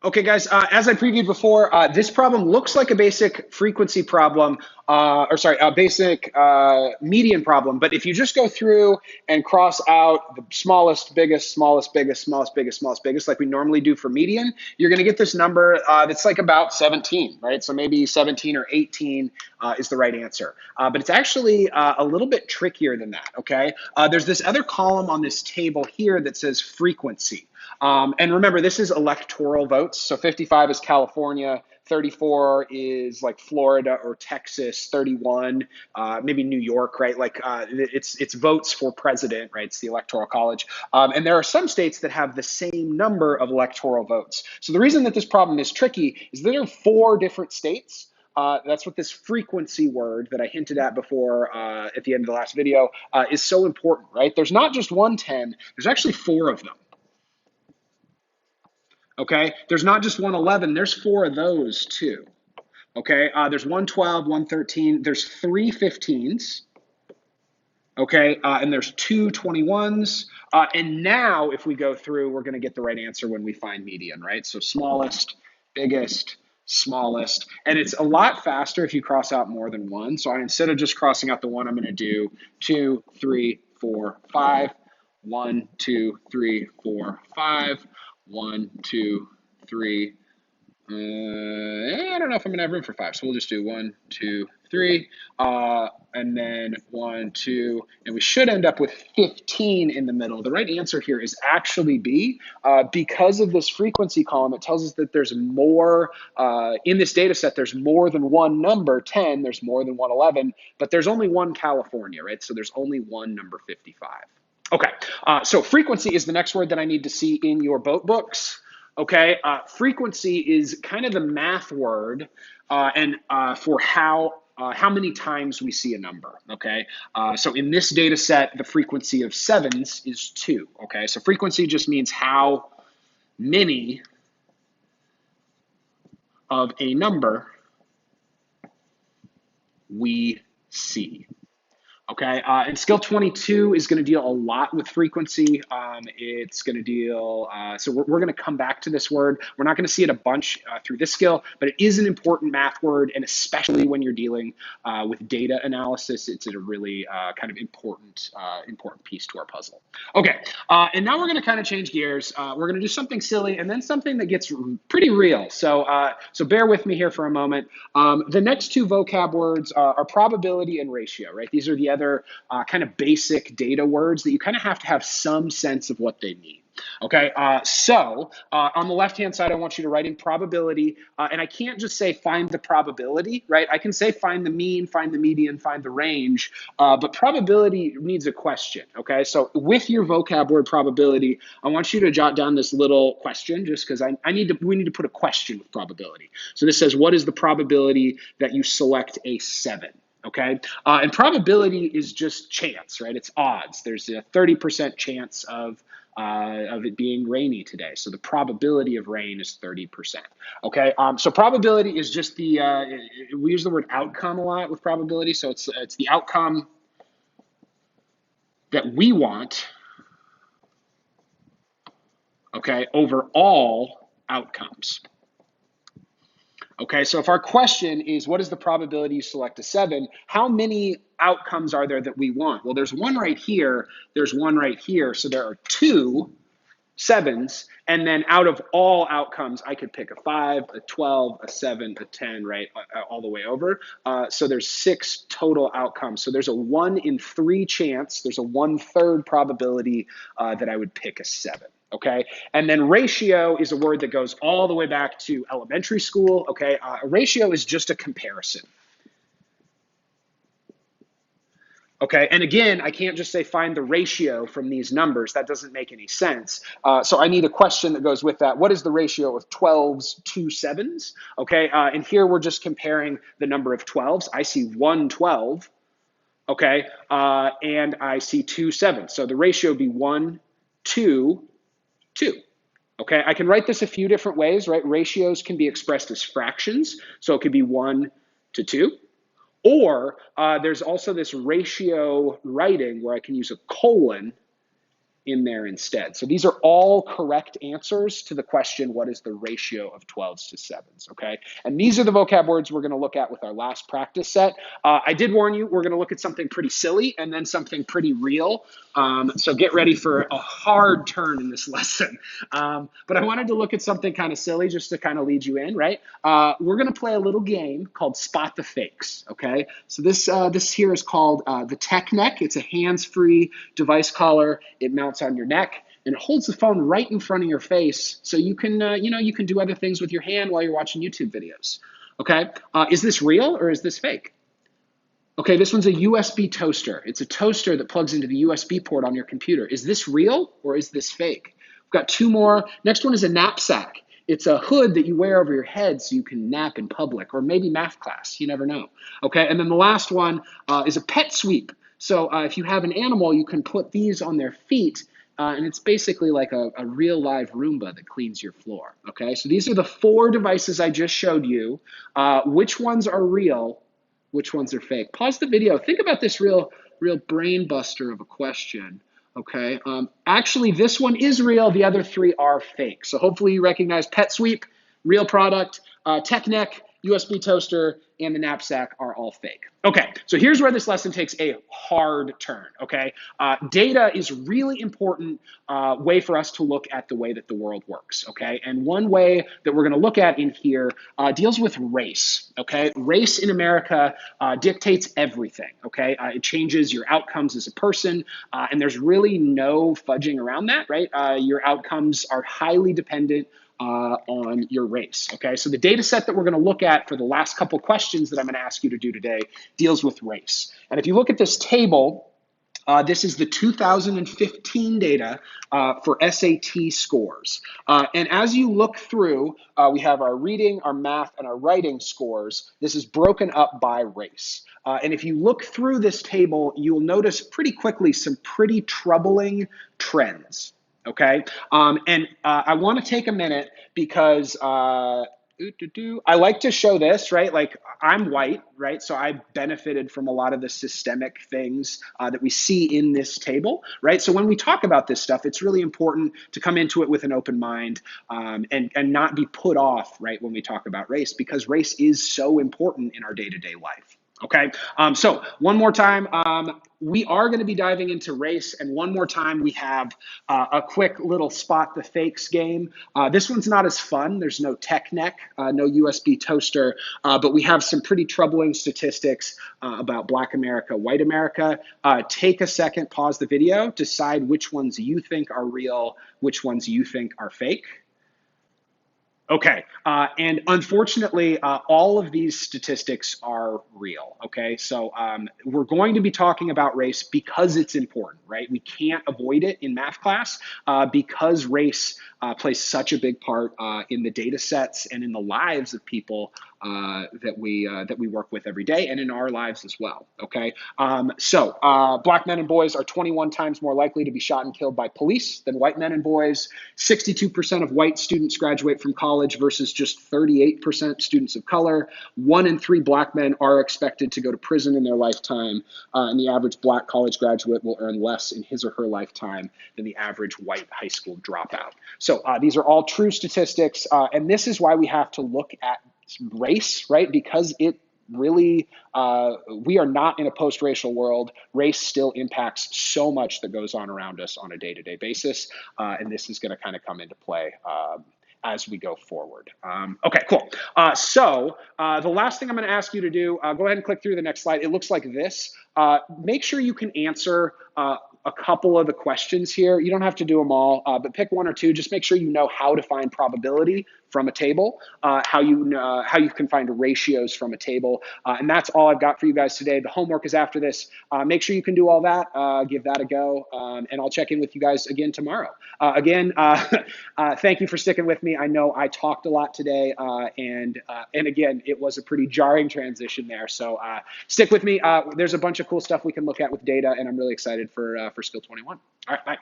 Okay, guys, as I previewed before, this problem looks like a basic frequency problem, a basic median problem. But if you just go through and cross out the smallest, biggest, smallest, biggest, smallest, biggest, smallest, biggest, like we normally do for median, you're going to get this number that's like about 17, right? So maybe 17 or 18 is the right answer. But it's actually a little bit trickier than that, okay? There's this other column on this table here that says frequency. And remember, this is electoral votes. So 55 is California, 34 is like Florida or Texas, 31, maybe New York, right? Like it's votes for president, right? It's the Electoral College. And there are some states that have the same number of electoral votes. So the reason that this problem is tricky is there are 4 different states. That's what this frequency word that I hinted at before at the end of the last video is so important, right? There's not just 110, there's actually 4 of them. Okay, there's not just 111, there's 4 of those too. Okay, there's 112, 113, there's 3 15s. Okay, and there's 2 21s. And now if we go through, we're going to get the right answer when we find median, right? So smallest, biggest, smallest. And it's a lot faster if you cross out more than 1. So instead of just crossing out the 1, I'm going to do 2, 3, 4, 5. 1, 2, 3, 4, 5. 1, 2, 3. I don't know if I'm gonna have room for 5, so we'll just do 1, 2, 3, and then 1, 2, and we should end up with 15 in the middle. The right answer here is actually B. Because of this frequency column, it tells us that there's more in this data set. There's more than one number, 10. There's more than 111, but there's only one California, right? So there's only one number 55. Okay, so frequency is the next word that I need to see in your boat books. Okay, frequency is kind of the math word and for how many times we see a number. Okay, so in this data set, the frequency of 7s is 2. Okay, so frequency just means how many of a number we see. Okay, and skill 22 is going to deal a lot with frequency. It's going to deal, so we're going to come back to this word. We're not going to see it a bunch through this skill, but it is an important math word, and especially when you're dealing with data analysis, it's a really kind of important piece to our puzzle. Okay, and now we're going to kind of change gears. We're going to do something silly and then something that gets pretty real. So, so bear with me here for a moment. The next 2 vocab words are probability and ratio, right? These are the other kind of basic data words that you kind of have some sense of what they mean. Okay, so on the left-hand side, I want you to write in probability, and I can't just say find the probability, right? I can say find the mean, find the median, find the range, but probability needs a question, okay? So with your vocab word probability, I want you to jot down this little question just because we need to put a question with probability. So this says, what is the probability that you select a 7? Okay, and probability is just chance, right? It's odds. There's a 30% chance of it being rainy today. So the probability of rain is 30%. Okay, so probability is just the, we use the word outcome a lot with probability. So it's the outcome that we want, okay, over all outcomes. Okay, so if our question is, what is the probability you select a 7, how many outcomes are there that we want? Well, there's one right here, there's one right here, so there are 2 7s, and then out of all outcomes, I could pick a 5, a 12, a 7, a 10, right, all the way over. So there's 6 total outcomes. So there's a 1 in 3 chance, there's a 1/3 probability that I would pick a 7. Okay, and then ratio is a word that goes all the way back to elementary school. Okay, a ratio is just a comparison. Okay, and again, I can't just say find the ratio from these numbers. That doesn't make any sense. So I need a question that goes with that. What is the ratio of 12s to 7s? Okay, and here we're just comparing the number of 12s. I see 1 12, okay, and I see 2 7s. So the ratio would be 1 2 2. Okay, I can write this a few different ways, right? Ratios can be expressed as fractions, so it could be 1 to 2. Or there's also this ratio writing where I can use a colon in there instead. So these are all correct answers to the question, what is the ratio of 12s to 7s, okay? And these are the vocab words we're going to look at with our last practice set. I did warn you, we're going to look at something pretty silly and then something pretty real. So get ready for a hard turn in this lesson. But I wanted to look at something kind of silly just to kind of lead you in, right? We're going to play a little game called Spot the Fakes, okay? So this here is called the Tech Neck. It's a hands-free device collar. It mounts on your neck and it holds the phone right in front of your face, so you can you can do other things with your hand while you're watching YouTube videos. Okay, is this real or is this fake? Okay, this one's a USB toaster. It's a toaster that plugs into the USB port on your computer. Is this real or is this fake? We've got two more. Next one is a knapsack. It's a hood that you wear over your head so you can nap in public or maybe math class. You never know. Okay, and then the last one is a pet sweep. So if you have an animal, you can put these on their feet, and it's basically like a real live Roomba that cleans your floor. Okay, so these are the 4 devices I just showed you. Which ones are real? Which ones are fake? Pause the video. Think about this real brain buster of a question. Okay, actually this one is real. The other 3 are fake. So hopefully you recognize Pet Sweep, real product, Tech Neck, USB toaster, and the knapsack are all fake. Okay, so here's where this lesson takes a hard turn, okay? Data is really important way for us to look at the way that the world works, okay? And one way that we're gonna look at in here deals with race, okay? Race in America dictates everything, okay? It changes your outcomes as a person, and there's really no fudging around that, right? Your outcomes are highly dependent on your race, okay? So the data set that we're gonna look at for the last couple questions that I'm gonna ask you to do today deals with race. And if you look at this table, this is the 2015 data for SAT scores. And as you look through, we have our reading, our math, and our writing scores. This is broken up by race. And if you look through this table, you'll notice pretty quickly some pretty troubling trends. Okay, and I want to take a minute because I like to show this, right? Like I'm white, right? So I benefited from a lot of the systemic things that we see in this table, right? So when we talk about this stuff, it's really important to come into it with an open mind and not be put off, right, when we talk about race, because race is so important in our day-to-day life. Okay, so one more time, we are going to be diving into race, and one more time we have a quick little spot the fakes game. This one's not as fun. There's no Tech Neck, no USB toaster, but we have some pretty troubling statistics about Black America, white America. Take a second, pause the video, decide which ones you think are real, which ones you think are fake. Okay, and unfortunately, all of these statistics are real, okay? So we're going to be talking about race because it's important, right? We can't avoid it in math class because race plays such a big part in the data sets and in the lives of people that we work with every day and in our lives as well, okay? So Black men and boys are 21 times more likely to be shot and killed by police than white men and boys. 62% of white students graduate from college versus just 38% students of color. 1 in 3 Black men are expected to go to prison in their lifetime, and the average Black college graduate will earn less in his or her lifetime than the average white high school dropout. So these are all true statistics, and this is why we have to look at race, right? Because it really, we are not in a post-racial world. Race still impacts so much that goes on around us on a day-to-day basis, and this is going to kind of come into play as we go forward. Okay, cool. So the last thing I'm going to ask you to do, go ahead and click through the next slide. It looks like this. Make sure you can answer a couple of the questions here. You don't have to do them all, but pick 1 or 2. Just make sure you know how to find probability from a table, how you can find ratios from a table. And that's all I've got for you guys today. The homework is after this. Make sure you can do all that, give that a go, and I'll check in with you guys again tomorrow. Again, thank you for sticking with me. I know I talked a lot today, and again, it was a pretty jarring transition there. So stick with me. There's a bunch of cool stuff we can look at with data, and I'm really excited for Skill 21. All right, bye.